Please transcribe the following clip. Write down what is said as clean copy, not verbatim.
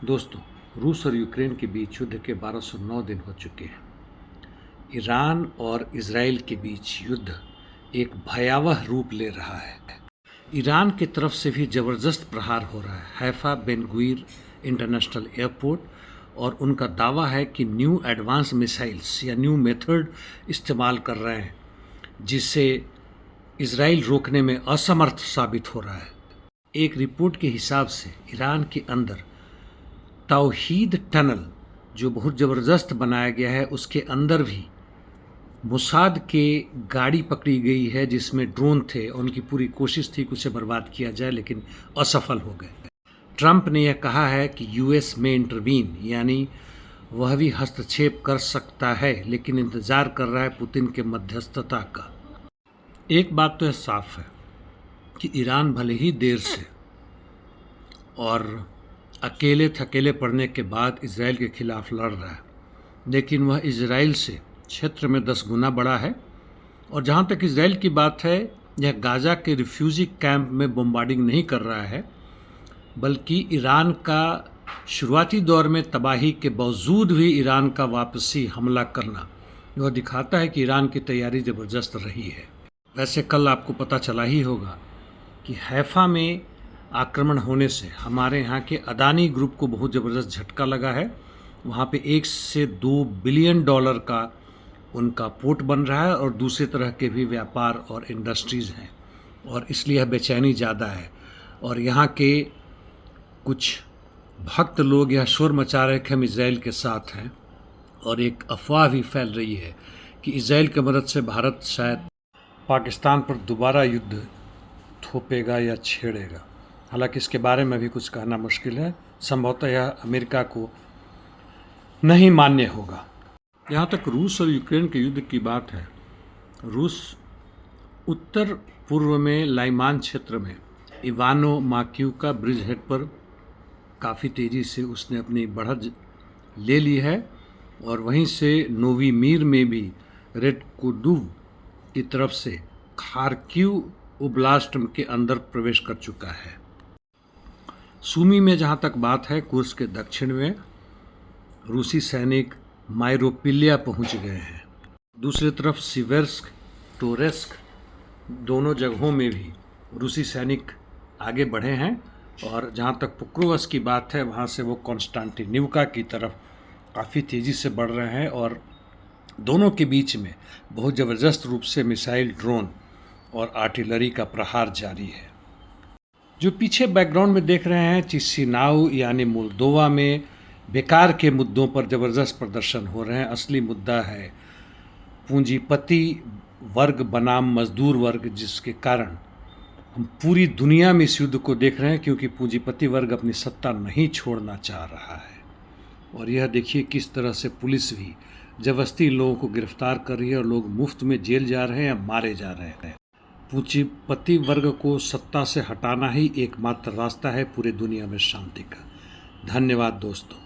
दोस्तों, रूस और यूक्रेन के बीच युद्ध के 1209 दिन हो चुके हैं। ईरान और इजराइल के बीच युद्ध एक भयावह रूप ले रहा है। ईरान की तरफ से भी ज़बरदस्त प्रहार हो रहा है। हैफा बेन गुइर इंटरनेशनल एयरपोर्ट, और उनका दावा है कि न्यू एडवांस मिसाइल्स या न्यू मेथड इस्तेमाल कर रहे हैं, जिससे इजराइल रोकने में असमर्थ साबित हो रहा है। एक रिपोर्ट के हिसाब से ईरान के अंदर तौहीद टनल, जो बहुत ज़बरदस्त बनाया गया है, उसके अंदर भी मोसाद के गाड़ी पकड़ी गई है जिसमें ड्रोन थे। उनकी पूरी कोशिश थी कि उसे बर्बाद किया जाए, लेकिन असफल हो गए। ट्रंप ने यह कहा है कि यूएस में इंटरवीन, यानी वह भी हस्तक्षेप कर सकता है, लेकिन इंतज़ार कर रहा है पुतिन के मध्यस्थता का। एक बात तो यह साफ है कि ईरान भले ही देर से और अकेले थकेले पड़ने के बाद इजराइल के खिलाफ लड़ रहा है, लेकिन वह इजराइल से क्षेत्र में 10 गुना बड़ा है। और जहाँ तक इजराइल की बात है, यह गाज़ा के रिफ्यूजी कैंप में बम्बार्डिंग नहीं कर रहा है, बल्कि ईरान का शुरुआती दौर में तबाही के बावजूद भी ईरान का वापसी हमला करना, वह दिखाता है कि ईरान की तैयारी ज़बरदस्त रही है। वैसे कल आपको पता चला ही होगा कि हैफा में आक्रमण होने से हमारे यहाँ के अदानी ग्रुप को बहुत ज़बरदस्त झटका लगा है। वहाँ पे 1 से 2 बिलियन डॉलर का उनका पोर्ट बन रहा है, और दूसरे तरह के भी व्यापार और इंडस्ट्रीज़ हैं, और इसलिए यह बेचैनी ज़्यादा है। और यहाँ के कुछ भक्त लोग यह शोर मचा रहे कि हम इजराइल के साथ हैं, और एक अफवाह भी फैल रही है कि इजराइल की मदद से भारत शायद पाकिस्तान पर दोबारा युद्ध थोपेगा या छेड़ेगा। हालांकि इसके बारे में भी कुछ कहना मुश्किल है। संभवतः यह अमेरिका को नहीं मान्य होगा। यहाँ तक रूस और यूक्रेन के युद्ध की बात है, रूस उत्तर पूर्व में लाइमान क्षेत्र में इवानो माक्यूका ब्रिज हेड पर काफ़ी तेज़ी से उसने अपनी बढ़त ले ली है, और वहीं से नोवी मीर में भी रेड कोडुव की तरफ से खार्किव ओब्लास्ट के अंदर प्रवेश कर चुका है। सूमी में जहाँ तक बात है, कुर्स्क के दक्षिण में रूसी सैनिक मायरोपिलिया पहुँच गए हैं। दूसरी तरफ सिवेर्स्क, टोरेस्क, दोनों जगहों में भी रूसी सैनिक आगे बढ़े हैं, और जहाँ तक पुक्रोवस की बात है, वहाँ से वो कॉन्स्टेंटिनिवका की तरफ काफ़ी तेज़ी से बढ़ रहे हैं, और दोनों के बीच में बहुत ज़बरदस्त रूप से मिसाइल, ड्रोन और आर्टिलरी का प्रहार जारी है। जो पीछे बैकग्राउंड में देख रहे हैं, चिसिनाउ यानी मोल्दोवा में बेकार के मुद्दों पर ज़बरदस्त प्रदर्शन हो रहे हैं। असली मुद्दा है पूंजीपति वर्ग बनाम मजदूर वर्ग, जिसके कारण हम पूरी दुनिया में इस युद्ध को देख रहे हैं, क्योंकि पूंजीपति वर्ग अपनी सत्ता नहीं छोड़ना चाह रहा है। और यह देखिए किस तरह से पुलिस भी ज़बरदस्ती लोगों को गिरफ्तार कर रही है, और लोग मुफ्त में जेल जा रहे हैं या मारे जा रहे हैं। पूंजीपति वर्ग को सत्ता से हटाना ही एकमात्र रास्ता है पूरी दुनिया में शांति का। धन्यवाद दोस्तों।